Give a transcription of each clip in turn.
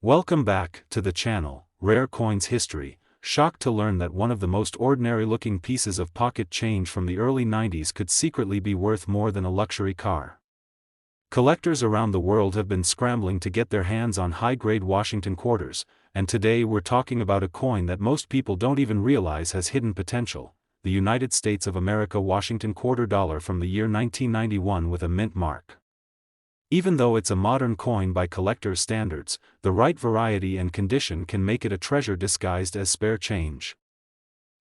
Welcome back to the channel, Rare Coins History. Shocked to learn that one of the most ordinary-looking pieces of pocket change from the early 90s could secretly be worth more than a luxury car. Collectors around the world have been scrambling to get their hands on high-grade Washington quarters, and today we're talking about a coin that most people don't even realize has hidden potential: the United States of America Washington quarter dollar from the year 1991 with a mint mark. Even though it's a modern coin by collector's standards, the right variety and condition can make it a treasure disguised as spare change.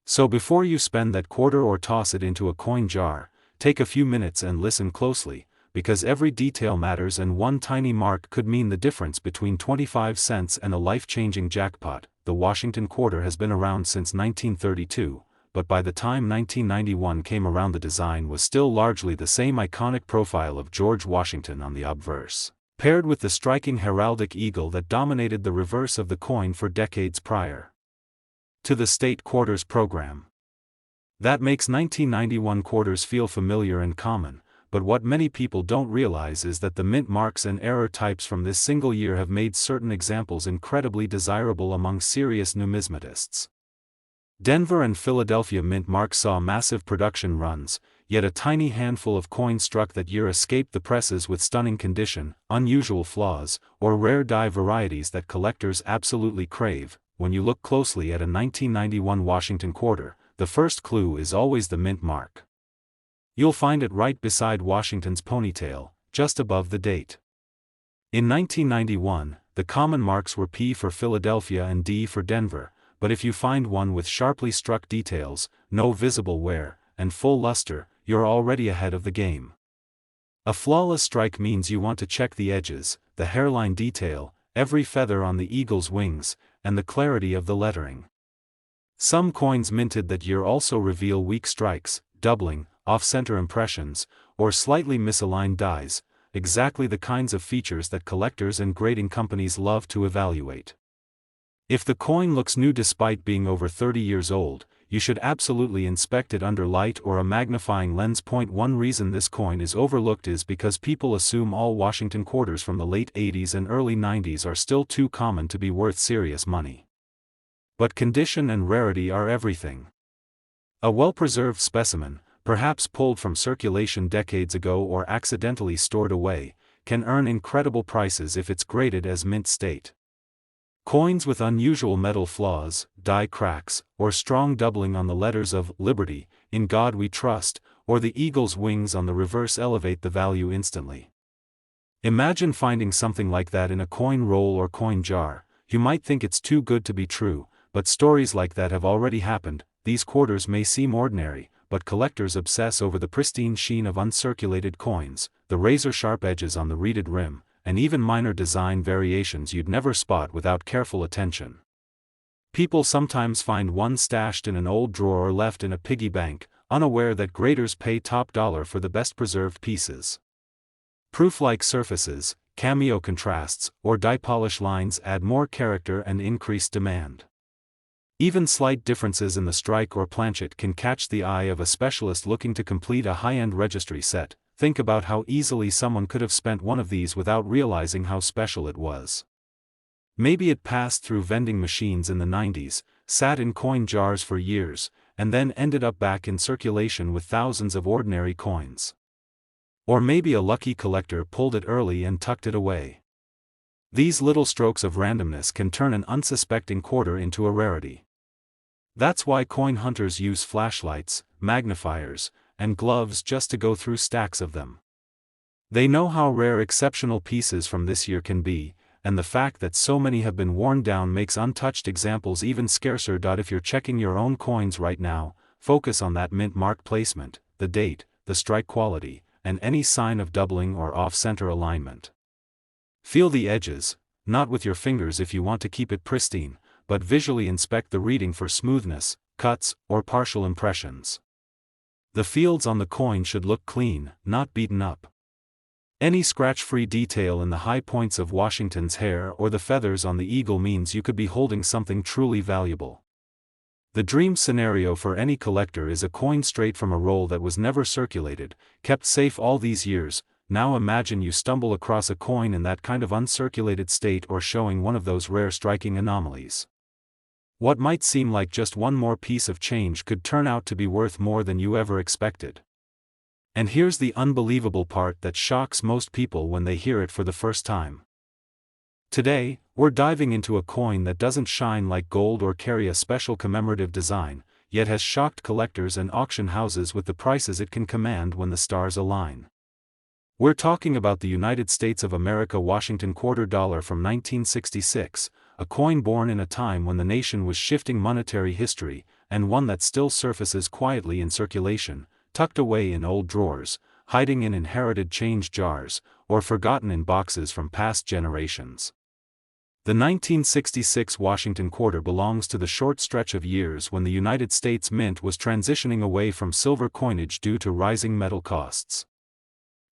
So before you spend that quarter or toss it into a coin jar, take a few minutes and listen closely, because every detail matters and one tiny mark could mean the difference between 25 cents and a life-changing jackpot. The Washington quarter has been around since 1932. But by the time 1991 came around, the design was still largely the same iconic profile of George Washington on the obverse, paired with the striking heraldic eagle that dominated the reverse of the coin for decades prior to the state quarters program. That makes 1991 quarters feel familiar and common, but what many people don't realize is that the mint marks and error types from this single year have made certain examples incredibly desirable among serious numismatists. Denver and Philadelphia mint marks saw massive production runs, yet a tiny handful of coins struck that year escaped the presses with stunning condition, unusual flaws, or rare die varieties that collectors absolutely crave. When you look closely at a 1991 Washington quarter, the first clue is always the mint mark. You'll find it right beside Washington's ponytail, just above the date. In 1991, the common marks were P for Philadelphia and D for Denver. But if you find one with sharply struck details, no visible wear, and full luster, you're already ahead of the game. A flawless strike means you want to check the edges, the hairline detail, every feather on the eagle's wings, and the clarity of the lettering. Some coins minted that year also reveal weak strikes, doubling, off-center impressions, or slightly misaligned dies, exactly the kinds of features that collectors and grading companies love to evaluate. If the coin looks new despite being over 30 years old, you should absolutely inspect it under light or a magnifying lens. One reason this coin is overlooked is because people assume all Washington quarters from the late 80s and early 90s are still too common to be worth serious money. But condition and rarity are everything. A well-preserved specimen, perhaps pulled from circulation decades ago or accidentally stored away, can earn incredible prices if it's graded as mint state. Coins with unusual metal flaws, die cracks, or strong doubling on the letters of Liberty, In God We Trust, or the eagle's wings on the reverse elevate the value instantly. Imagine finding something like that in a coin roll or coin jar. You might think it's too good to be true, but stories like that have already happened. These quarters may seem ordinary, but collectors obsess over the pristine sheen of uncirculated coins, the razor-sharp edges on the reeded rim, and even minor design variations you'd never spot without careful attention. People sometimes find one stashed in an old drawer or left in a piggy bank, unaware that graders pay top dollar for the best preserved pieces. Proof-like surfaces, cameo contrasts, or die polish lines add more character and increase demand. Even slight differences in the strike or planchet can catch the eye of a specialist looking to complete a high-end registry set. Think about how easily someone could have spent one of these without realizing how special it was. Maybe it passed through vending machines in the 90s, sat in coin jars for years, and then ended up back in circulation with thousands of ordinary coins. Or maybe a lucky collector pulled it early and tucked it away. These little strokes of randomness can turn an unsuspecting quarter into a rarity. That's why coin hunters use flashlights, magnifiers, and gloves just to go through stacks of them. They know how rare exceptional pieces from this year can be, and the fact that so many have been worn down makes untouched examples even scarcer. If you're checking your own coins right now, focus on that mint mark placement, the date, the strike quality, and any sign of doubling or off-center alignment. Feel the edges, not with your fingers if you want to keep it pristine, but visually inspect the reading for smoothness, cuts, or partial impressions. The fields on the coin should look clean, not beaten up. Any scratch-free detail in the high points of Washington's hair or the feathers on the eagle means you could be holding something truly valuable. The dream scenario for any collector is a coin straight from a roll that was never circulated, kept safe all these years, Now imagine you stumble across a coin in that kind of uncirculated state or showing one of those rare striking anomalies. What might seem like just one more piece of change could turn out to be worth more than you ever expected. And here's the unbelievable part that shocks most people when they hear it for the first time. Today, we're diving into a coin that doesn't shine like gold or carry a special commemorative design, yet has shocked collectors and auction houses with the prices it can command when the stars align. We're talking about the United States of America Washington $quarter from 1966, a coin born in a time when the nation was shifting monetary history, and one that still surfaces quietly in circulation, tucked away in old drawers, hiding in inherited change jars, or forgotten in boxes from past generations. The 1966 Washington $quarter belongs to the short stretch of years when the United States Mint was transitioning away from silver coinage due to rising metal costs.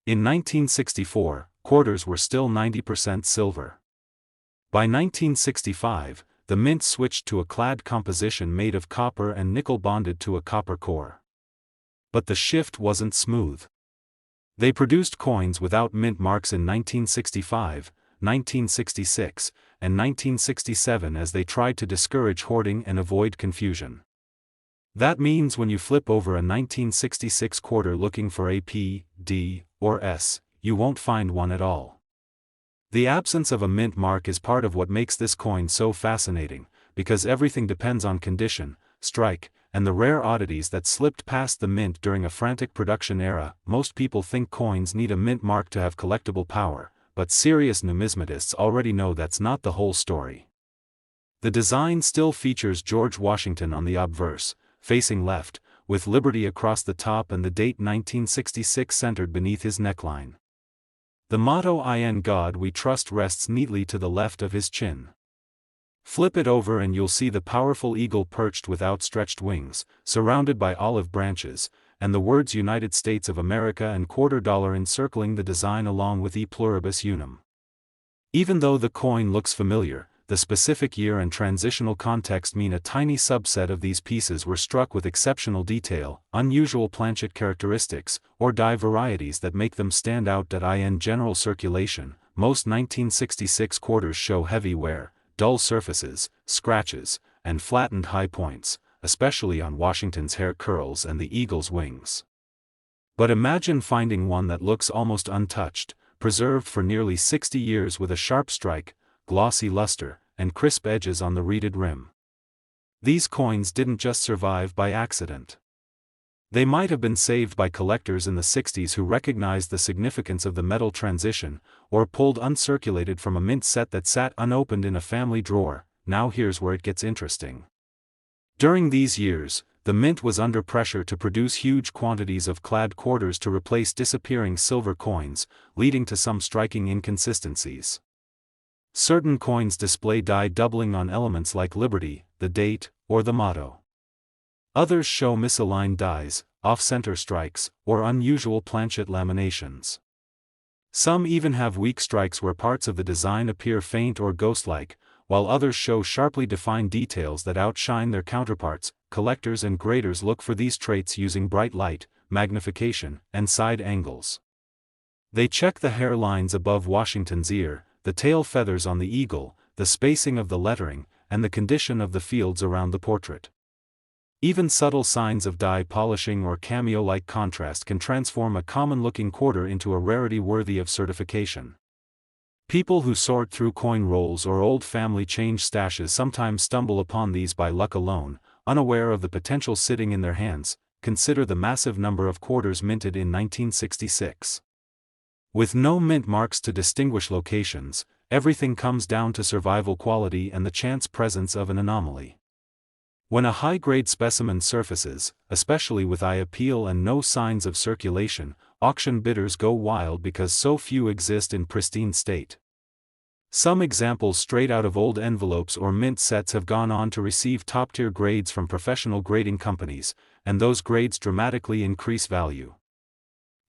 In 1964, quarters were still 90% silver. By 1965, the mint switched to a clad composition made of copper and nickel bonded to a copper core. But the shift wasn't smooth. They produced coins without mint marks in 1965, 1966, and 1967 as they tried to discourage hoarding and avoid confusion. That means when you flip over a 1966 quarter looking for a P, D, or S, you won't find one at all. The absence of a mint mark is part of what makes this coin so fascinating, because everything depends on condition, strike, and the rare oddities that slipped past the mint during a frantic production era. Most people think coins need a mint mark to have collectible power, but serious numismatists already know that's not the whole story. The design still features George Washington on the obverse, facing left, with Liberty across the top and the date 1966 centered beneath his neckline. The motto "In God We Trust" rests neatly to the left of his chin. Flip it over and you'll see the powerful eagle perched with outstretched wings, surrounded by olive branches, and the words United States of America and $quarter encircling the design along with E pluribus unum. Even though the coin looks familiar, the specific year and transitional context mean a tiny subset of these pieces were struck with exceptional detail, unusual planchet characteristics, or die varieties that make them stand out. In general circulation, most 1966 quarters show heavy wear, dull surfaces, scratches, and flattened high points, especially on Washington's hair curls and the eagle's wings. But imagine finding one that looks almost untouched, preserved for nearly 60 years with a sharp strike, glossy luster, and crisp edges on the reeded rim. These coins didn't just survive by accident. They might have been saved by collectors in the 60s who recognized the significance of the metal transition, or pulled uncirculated from a mint set that sat unopened in a family drawer. Now here's where it gets interesting. During these years, the mint was under pressure to produce huge quantities of clad quarters to replace disappearing silver coins, leading to some striking inconsistencies. Certain coins display die doubling on elements like Liberty, the date, or the motto. Others show misaligned dies, off-center strikes, or unusual planchet laminations. Some even have weak strikes where parts of the design appear faint or ghost-like, while others show sharply defined details that outshine their counterparts. Collectors and graders look for these traits using bright light, magnification, and side angles. They check the hairlines above Washington's ear, the tail feathers on the eagle, the spacing of the lettering, and the condition of the fields around the portrait. Even subtle signs of die polishing or cameo-like contrast can transform a common-looking quarter into a rarity worthy of certification. People who sort through coin rolls or old family change stashes sometimes stumble upon these by luck alone, unaware of the potential sitting in their hands. Consider the massive number of quarters minted in 1966. With no mint marks to distinguish locations, everything comes down to survival quality and the chance presence of an anomaly. When a high-grade specimen surfaces, especially with eye appeal and no signs of circulation, auction bidders go wild because so few exist in pristine state. Some examples straight out of old envelopes or mint sets have gone on to receive top-tier grades from professional grading companies, and those grades dramatically increase value.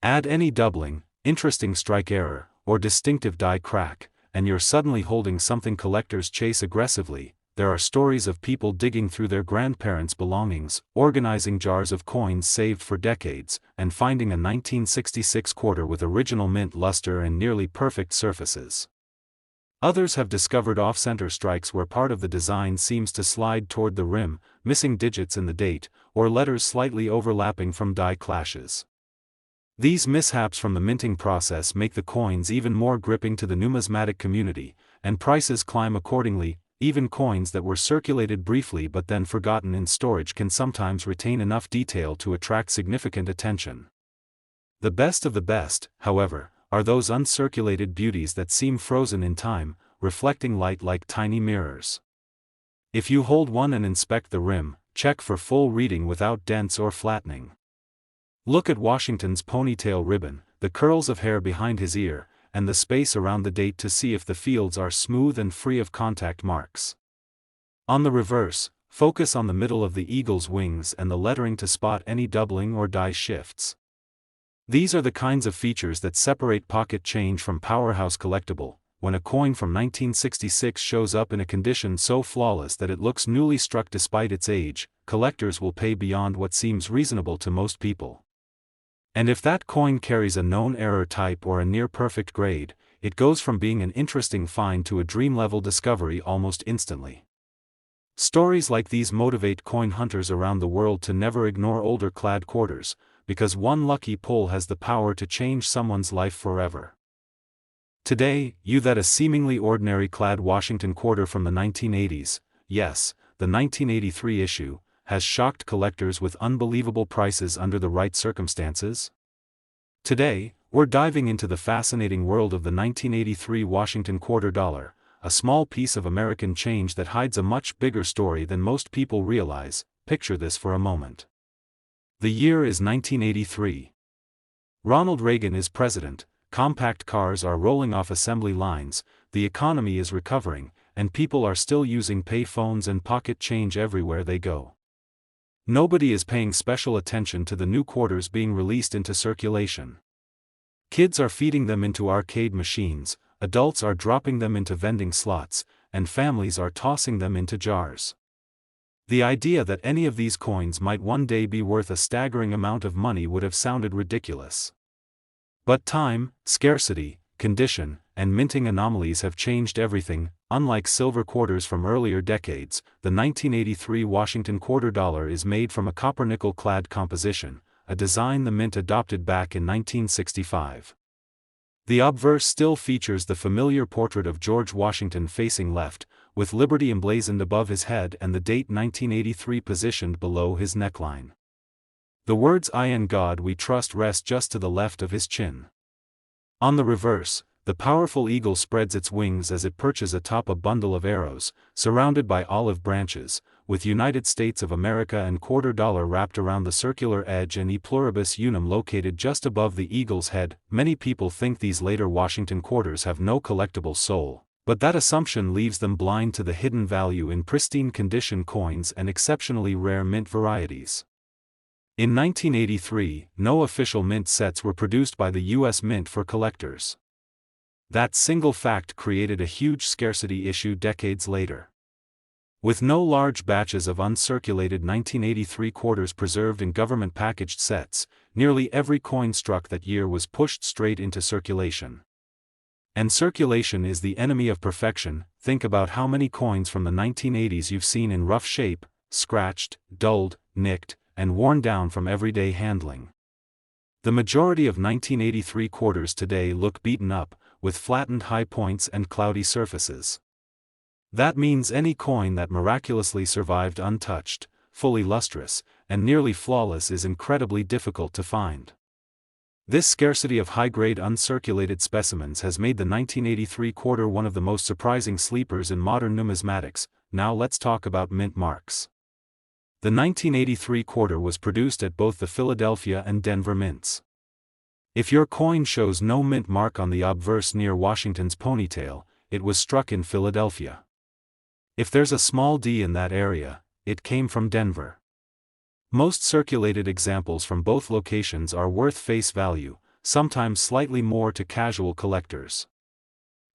Add any doubling, interesting strike error, or distinctive die crack, and you're suddenly holding something collectors chase aggressively. there are stories of people digging through their grandparents' belongings, organizing jars of coins saved for decades, and finding a 1966 quarter with original mint luster and nearly perfect surfaces. Others have discovered off-center strikes where part of the design seems to slide toward the rim, missing digits in the date, or letters slightly overlapping from die clashes. These mishaps from the minting process make the coins even more gripping to the numismatic community, and prices climb accordingly. Even coins that were circulated briefly but then forgotten in storage can sometimes retain enough detail to attract significant attention. The best of the best, however, are those uncirculated beauties that seem frozen in time, reflecting light like tiny mirrors. If you hold one and inspect the rim, check for full reading without dents or flattening. Look at Washington's ponytail ribbon, the curls of hair behind his ear, and the space around the date to see if the fields are smooth and free of contact marks. On the reverse, focus on the middle of the eagle's wings and the lettering to spot any doubling or die shifts. These are the kinds of features that separate pocket change from powerhouse collectible. When a coin from 1966 shows up in a condition so flawless that it looks newly struck despite its age, collectors will pay beyond what seems reasonable to most people. And if that coin carries a known error type or a near-perfect grade, it goes from being an interesting find to a dream-level discovery almost instantly. Stories like these motivate coin hunters around the world to never ignore older clad quarters, because one lucky pull has the power to change someone's life forever. Today, you that a seemingly ordinary clad Washington quarter from the 1980s, yes, the 1983 issue, has shocked collectors with unbelievable prices under the right circumstances? Today, we're diving into the fascinating world of the 1983 Washington quarter dollar, a small piece of American change that hides a much bigger story than most people realize. Picture this for a moment. The year is 1983. Ronald Reagan is president, compact cars are rolling off assembly lines, the economy is recovering, and people are still using pay phones and pocket change everywhere they go. Nobody is paying special attention to the new quarters being released into circulation. Kids are feeding them into arcade machines, adults are dropping them into vending slots, and families are tossing them into jars. The idea that any of these coins might one day be worth a staggering amount of money would have sounded ridiculous. But time, scarcity, condition, and minting anomalies have changed everything. Unlike silver quarters from earlier decades, the 1983 Washington quarter dollar is made from a copper-nickel clad composition, a design the mint adopted back in 1965. The obverse still features the familiar portrait of George Washington facing left, with liberty emblazoned above his head and the date 1983 positioned below his neckline. The words "I and God We Trust" rest just to the left of his chin. On the reverse, the powerful eagle spreads its wings as it perches atop a bundle of arrows, surrounded by olive branches, with United States of America and quarter dollar wrapped around the circular edge and E pluribus unum located just above the eagle's head. Many people think these later Washington quarters have no collectible soul, but that assumption leaves them blind to the hidden value in pristine condition coins and exceptionally rare mint varieties. In 1983, no official mint sets were produced by the U.S. Mint for collectors. That single fact created a huge scarcity issue decades later. With no large batches of uncirculated 1983 quarters preserved in government-packaged sets, nearly every coin struck that year was pushed straight into circulation. And circulation is the enemy of perfection. Think about how many coins from the 1980s you've seen in rough shape, scratched, dulled, nicked, and worn down from everyday handling. The majority of 1983 quarters today look beaten up, with flattened high points and cloudy surfaces. That means any coin that miraculously survived untouched, fully lustrous, and nearly flawless is incredibly difficult to find. This scarcity of high-grade uncirculated specimens has made the 1983 quarter one of the most surprising sleepers in modern numismatics. Now let's talk about mint marks. The 1983 quarter was produced at both the Philadelphia and Denver mints. If your coin shows no mint mark on the obverse near Washington's ponytail, it was struck in Philadelphia. If there's a small d in that area, it came from Denver. Most circulated examples from both locations are worth face value, sometimes slightly more to casual collectors.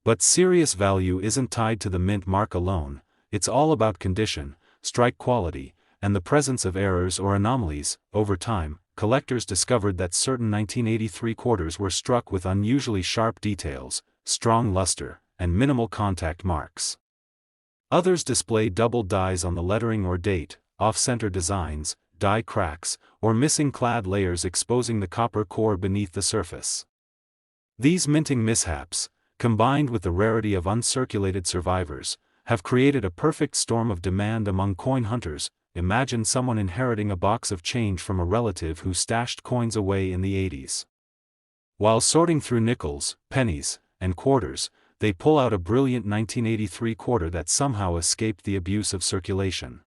But serious value isn't tied to the mint mark alone. it's all about condition, strike quality, and the presence of errors or anomalies. Over time, collectors discovered that certain 1983 quarters were struck with unusually sharp details, strong luster, and minimal contact marks. Others display double dies on the lettering or date, off-center designs, die cracks, or missing clad layers exposing the copper core beneath the surface. These minting mishaps, combined with the rarity of uncirculated survivors, have created a perfect storm of demand among coin hunters. Imagine someone inheriting a box of change from a relative who stashed coins away in the 80s. While sorting through nickels, pennies, and quarters, they pull out a brilliant 1983 quarter that somehow escaped the abuse of circulation.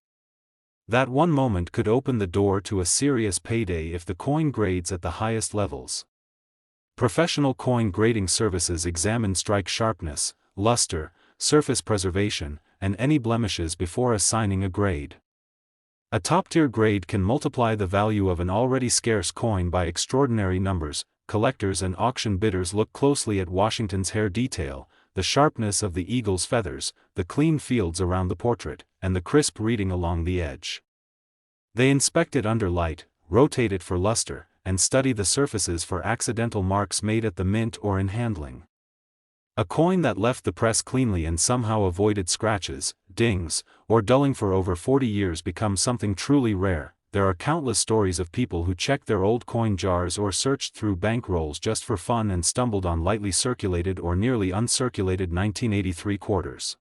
That one moment could open the door to a serious payday if the coin grades at the highest levels. Professional coin grading services examine strike sharpness, luster, surface preservation, and any blemishes before assigning a grade. A top-tier grade can multiply the value of an already scarce coin by extraordinary numbers. Collectors and auction bidders look closely at Washington's hair detail, the sharpness of the eagle's feathers, the clean fields around the portrait, and the crisp reading along the edge. They inspect it under light, rotate it for luster, and study the surfaces for accidental marks made at the mint or in handling. A coin that left the press cleanly and somehow avoided scratches, dings, or dulling for over 40 years becomes something truly rare. There are countless stories of people who checked their old coin jars or searched through bank rolls just for fun and stumbled on lightly circulated or nearly uncirculated 1983 quarters.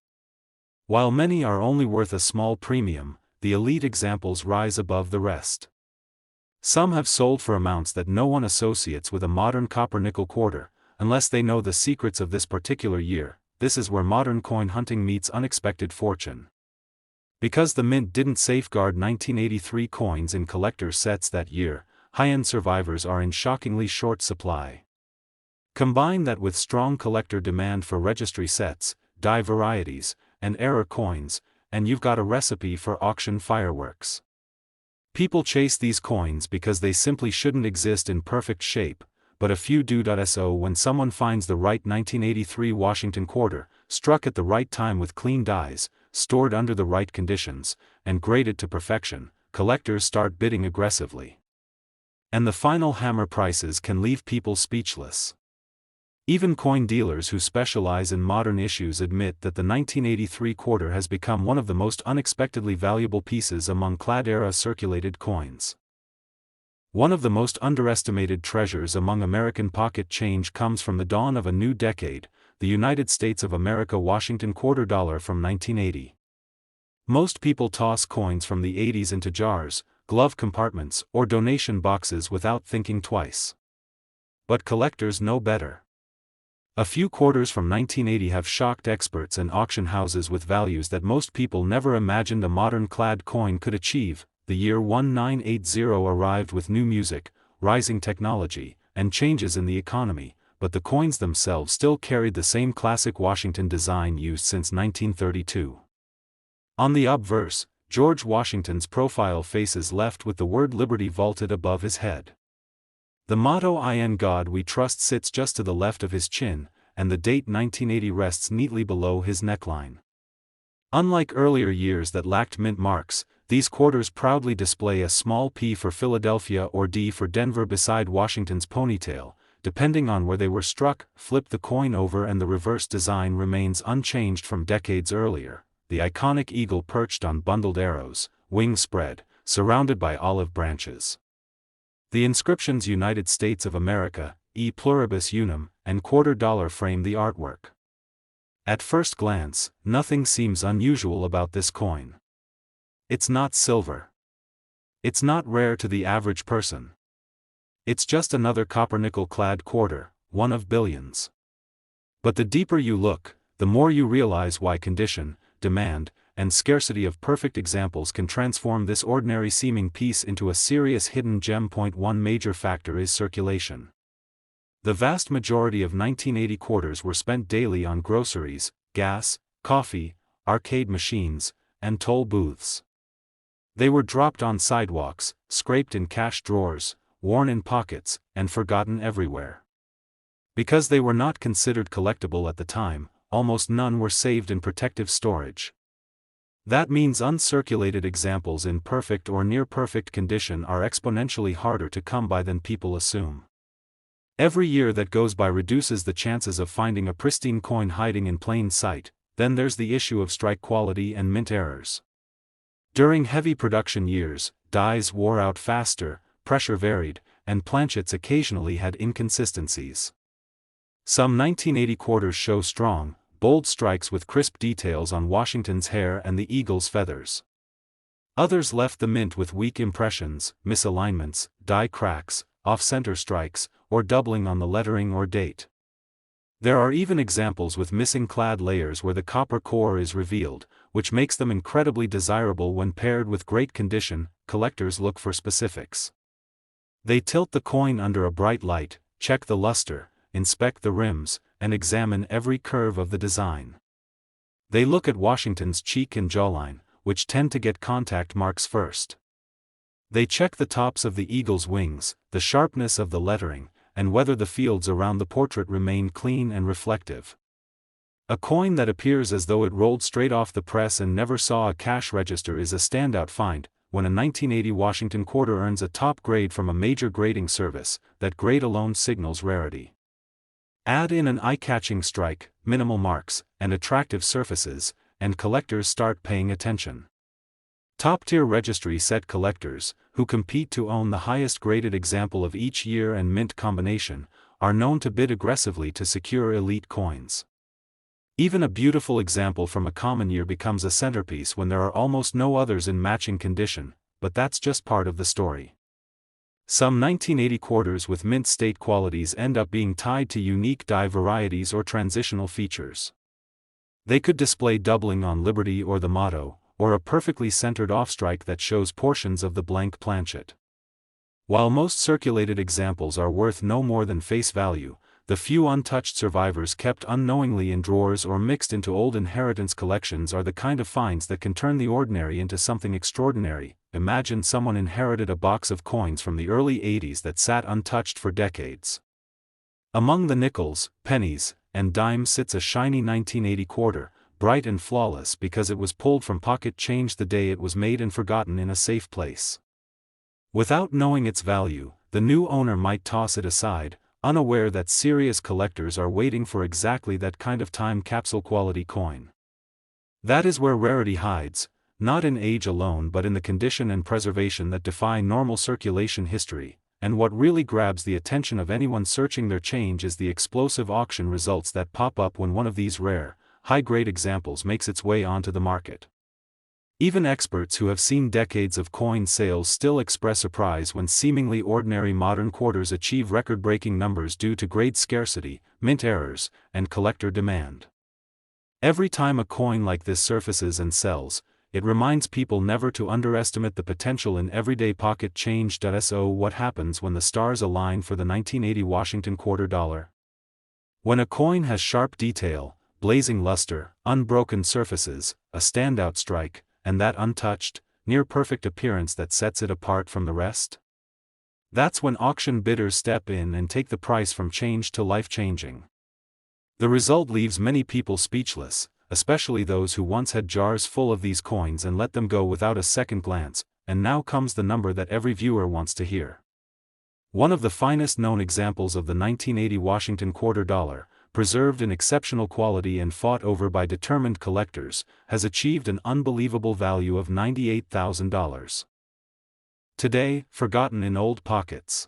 While many are only worth a small premium, the elite examples rise above the rest. Some have sold for amounts that no one associates with a modern copper-nickel quarter, unless they know the secrets of this particular year. This is where modern coin hunting meets unexpected fortune. Because the mint didn't safeguard 1983 coins in collector sets that year, high-end survivors are in shockingly short supply. Combine that with strong collector demand for registry sets, die varieties, and error coins, and you've got a recipe for auction fireworks. People chase these coins because they simply shouldn't exist in perfect shape, but a few do. So when someone finds the right 1983 Washington quarter, struck at the right time with clean dies, stored under the right conditions, and graded to perfection, collectors start bidding aggressively. And the final hammer prices can leave people speechless. Even coin dealers who specialize in modern issues admit that the 1983 quarter has become one of the most unexpectedly valuable pieces among clad-era circulated coins. One of the most underestimated treasures among American pocket change comes from the dawn of a new decade, the United States of America Washington quarter dollar from 1980. Most people toss coins from the 80s into jars, glove compartments, or donation boxes without thinking twice. But collectors know better. A few quarters from 1980 have shocked experts and auction houses with values that most people never imagined a modern clad coin could achieve. The year 1980 arrived with new music, rising technology, and changes in the economy, but the coins themselves still carried the same classic Washington design used since 1932. On the obverse, George Washington's profile faces left with the word Liberty vaulted above his head. The motto "In God We Trust" sits just to the left of his chin, and the date 1980 rests neatly below his neckline. Unlike earlier years that lacked mint marks, these quarters proudly display a small P for Philadelphia or D for Denver beside Washington's ponytail, depending on where they were struck. Flip the coin over and the reverse design remains unchanged from decades earlier, the iconic eagle perched on bundled arrows, wings spread, surrounded by olive branches. The inscriptions United States of America, E Pluribus Unum, and quarter dollar frame the artwork. At first glance, nothing seems unusual about this coin. It's not silver. It's not rare to the average person. It's just another copper-nickel clad quarter, one of billions. But the deeper you look, the more you realize why condition, demand, and scarcity of perfect examples can transform this ordinary seeming piece into a serious hidden gem. One major factor is circulation. The vast majority of 1980 quarters were spent daily on groceries, gas, coffee, arcade machines, and toll booths. They were dropped on sidewalks, scraped in cash drawers, worn in pockets, and forgotten everywhere. Because they were not considered collectible at the time, almost none were saved in protective storage. That means uncirculated examples in perfect or near-perfect condition are exponentially harder to come by than people assume. Every year that goes by reduces the chances of finding a pristine coin hiding in plain sight. Then there's the issue of strike quality and mint errors. During heavy production years, dies wore out faster, pressure varied, and planchets occasionally had inconsistencies. Some 1980 quarters show strong, bold strikes with crisp details on Washington's hair and the eagle's feathers. Others left the mint with weak impressions, misalignments, die cracks, off-center strikes, or doubling on the lettering or date. There are even examples with missing clad layers where the copper core is revealed, which makes them incredibly desirable when paired with great condition. Collectors look for specifics. They tilt the coin under a bright light, check the luster, inspect the rims, and examine every curve of the design. They look at Washington's cheek and jawline, which tend to get contact marks first. They check the tops of the eagle's wings, the sharpness of the lettering, and whether the fields around the portrait remain clean and reflective. A coin that appears as though it rolled straight off the press and never saw a cash register is a standout find. When a 1980 Washington quarter earns a top grade from a major grading service, that grade alone signals rarity. Add in an eye-catching strike, minimal marks, and attractive surfaces, and collectors start paying attention. Top-tier registry set collectors, who compete to own the highest graded example of each year and mint combination, are known to bid aggressively to secure elite coins. Even a beautiful example from a common year becomes a centerpiece when there are almost no others in matching condition, but that's just part of the story. Some 1980 quarters with mint state qualities end up being tied to unique die varieties or transitional features. They could display doubling on Liberty or the motto, or a perfectly centered offstrike that shows portions of the blank planchet. While most circulated examples are worth no more than face value, the few untouched survivors kept unknowingly in drawers or mixed into old inheritance collections are the kind of finds that can turn the ordinary into something extraordinary. Imagine someone inherited a box of coins from the early 80s that sat untouched for decades. Among the nickels, pennies, and dimes sits a shiny 1980 quarter, bright and flawless because it was pulled from pocket change the day it was made and forgotten in a safe place. Without knowing its value, the new owner might toss it aside, unaware that serious collectors are waiting for exactly that kind of time capsule quality coin. That is where rarity hides, not in age alone but in the condition and preservation that defy normal circulation history, and what really grabs the attention of anyone searching their change is the explosive auction results that pop up when one of these rare, high-grade examples makes its way onto the market. Even experts who have seen decades of coin sales still express surprise when seemingly ordinary modern quarters achieve record-breaking numbers due to grade scarcity, mint errors, and collector demand. Every time a coin like this surfaces and sells, it reminds people never to underestimate the potential in everyday pocket change. So what happens when the stars align for the 1980 Washington quarter dollar? When a coin has sharp detail, blazing luster, unbroken surfaces, a standout strike, and that untouched, near-perfect appearance that sets it apart from the rest? That's when auction bidders step in and take the price from change to life-changing. The result leaves many people speechless, especially those who once had jars full of these coins and let them go without a second glance, and now comes the number that every viewer wants to hear. One of the finest known examples of the 1980 Washington quarter dollar, preserved in exceptional quality and fought over by determined collectors, has achieved an unbelievable value of $98,000. Today, forgotten in old pockets.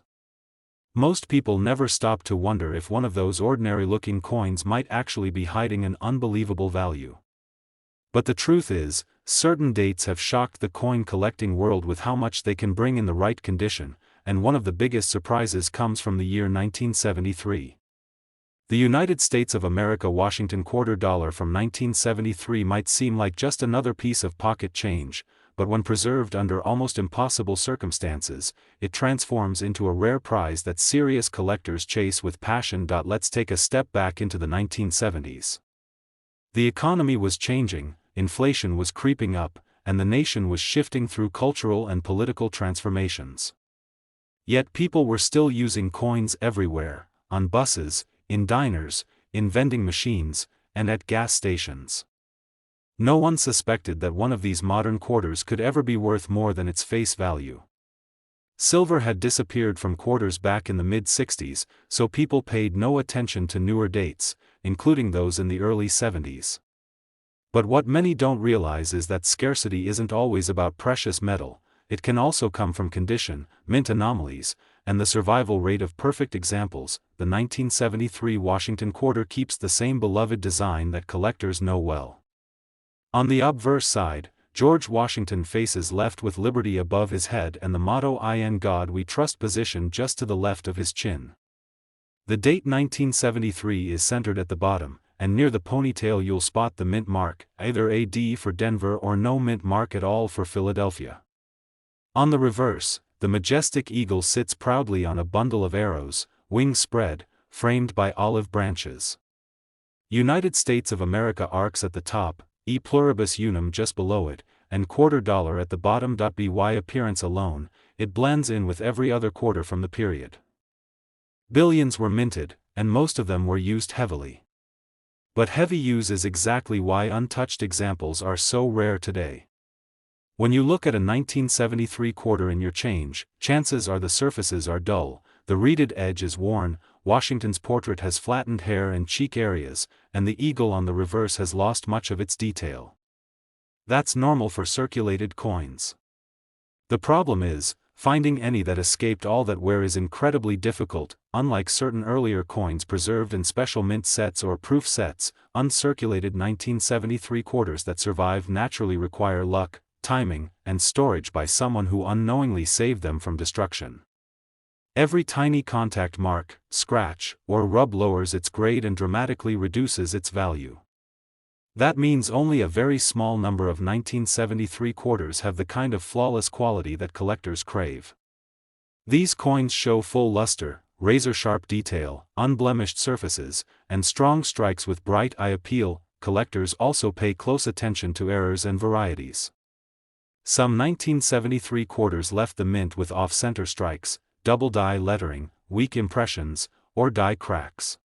Most people never stop to wonder if one of those ordinary-looking coins might actually be hiding an unbelievable value. But the truth is, certain dates have shocked the coin collecting world with how much they can bring in the right condition, and one of the biggest surprises comes from the year 1973. The United States of America Washington quarter dollar from 1973 might seem like just another piece of pocket change, but when preserved under almost impossible circumstances, it transforms into a rare prize that serious collectors chase with passion. Let's take a step back into the 1970s. The economy was changing, inflation was creeping up, and the nation was shifting through cultural and political transformations. Yet people were still using coins everywhere, on buses, in diners, in vending machines, and at gas stations. No one suspected that one of these modern quarters could ever be worth more than its face value. Silver had disappeared from quarters back in the mid-60s, so people paid no attention to newer dates, including those in the early 70s. But what many don't realize is that scarcity isn't always about precious metal. It can also come from condition, mint anomalies, and the survival rate of perfect examples. The 1973 Washington quarter keeps the same beloved design that collectors know well. On the obverse side, George Washington faces left with liberty above his head and the motto "In God We Trust" positioned just to the left of his chin. The date 1973 is centered at the bottom, and near the ponytail you'll spot the mint mark, either AD for Denver or no mint mark at all for Philadelphia. On the reverse, the majestic eagle sits proudly on a bundle of arrows, wings spread, framed by olive branches. United States of America arcs at the top, E pluribus unum just below it, and quarter dollar at the bottom. By appearance alone, it blends in with every other quarter from the period. Billions were minted, and most of them were used heavily. But heavy use is exactly why untouched examples are so rare today. When you look at a 1973 quarter in your change, chances are the surfaces are dull, the reeded edge is worn, Washington's portrait has flattened hair and cheek areas, and the eagle on the reverse has lost much of its detail. That's normal for circulated coins. The problem is, finding any that escaped all that wear is incredibly difficult. Unlike certain earlier coins preserved in special mint sets or proof sets, uncirculated 1973 quarters that survive naturally require luck, timing, and storage by someone who unknowingly saved them from destruction. Every tiny contact mark, scratch, or rub lowers its grade and dramatically reduces its value. That means only a very small number of 1973 quarters have the kind of flawless quality that collectors crave. These coins show full luster, razor-sharp detail, unblemished surfaces, and strong strikes with bright eye appeal. Collectors also pay close attention to errors and varieties. Some 1973 quarters left the mint with off-center strikes, double die lettering, weak impressions, or die cracks.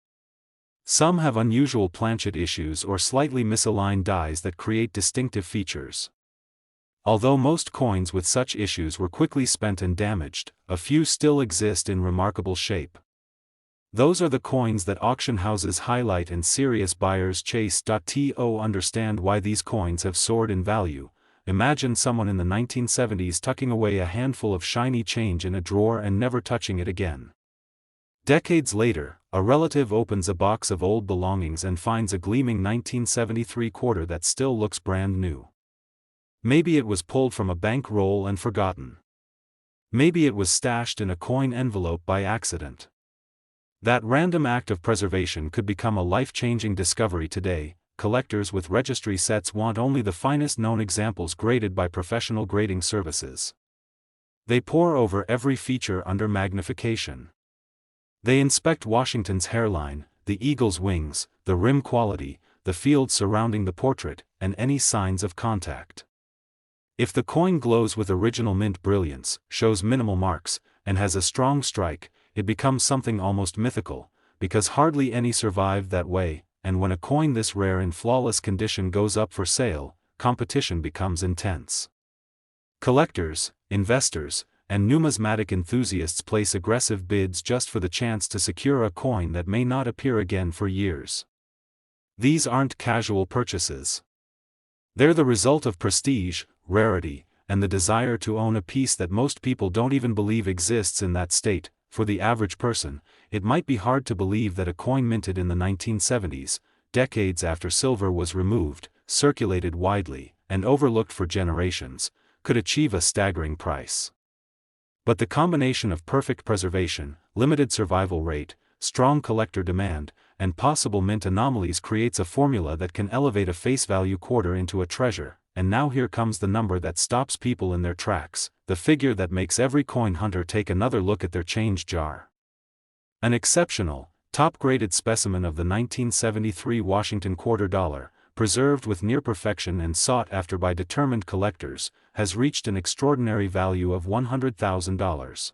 Some have unusual planchet issues or slightly misaligned dies that create distinctive features. Although most coins with such issues were quickly spent and damaged, a few still exist in remarkable shape. Those are the coins that auction houses highlight and serious buyers chase. To understand why these coins have soared in value, imagine someone in the 1970s tucking away a handful of shiny change in a drawer and never touching it again. Decades later, a relative opens a box of old belongings and finds a gleaming 1973 quarter that still looks brand new. Maybe it was pulled from a bank roll and forgotten. Maybe it was stashed in a coin envelope by accident. That random act of preservation could become a life-changing discovery today. Collectors with registry sets want only the finest known examples graded by professional grading services. They pore over every feature under magnification. They inspect Washington's hairline, the eagle's wings, the rim quality, the field surrounding the portrait, and any signs of contact. If the coin glows with original mint brilliance, shows minimal marks, and has a strong strike, it becomes something almost mythical, because hardly any survive that way. And when a coin this rare in flawless condition goes up for sale, competition becomes intense. Collectors, investors, and numismatic enthusiasts place aggressive bids just for the chance to secure a coin that may not appear again for years. These aren't casual purchases. They're the result of prestige, rarity, and the desire to own a piece that most people don't even believe exists in that state. For the average person, it might be hard to believe that a coin minted in the 1970s, decades after silver was removed, circulated widely, and overlooked for generations, could achieve a staggering price. But the combination of perfect preservation, limited survival rate, strong collector demand, and possible mint anomalies creates a formula that can elevate a face value quarter into a treasure. And now here comes the number that stops people in their tracks, the figure that makes every coin hunter take another look at their change jar. An exceptional, top-graded specimen of the 1973 Washington quarter dollar, preserved with near perfection and sought after by determined collectors, has reached an extraordinary value of $100,000.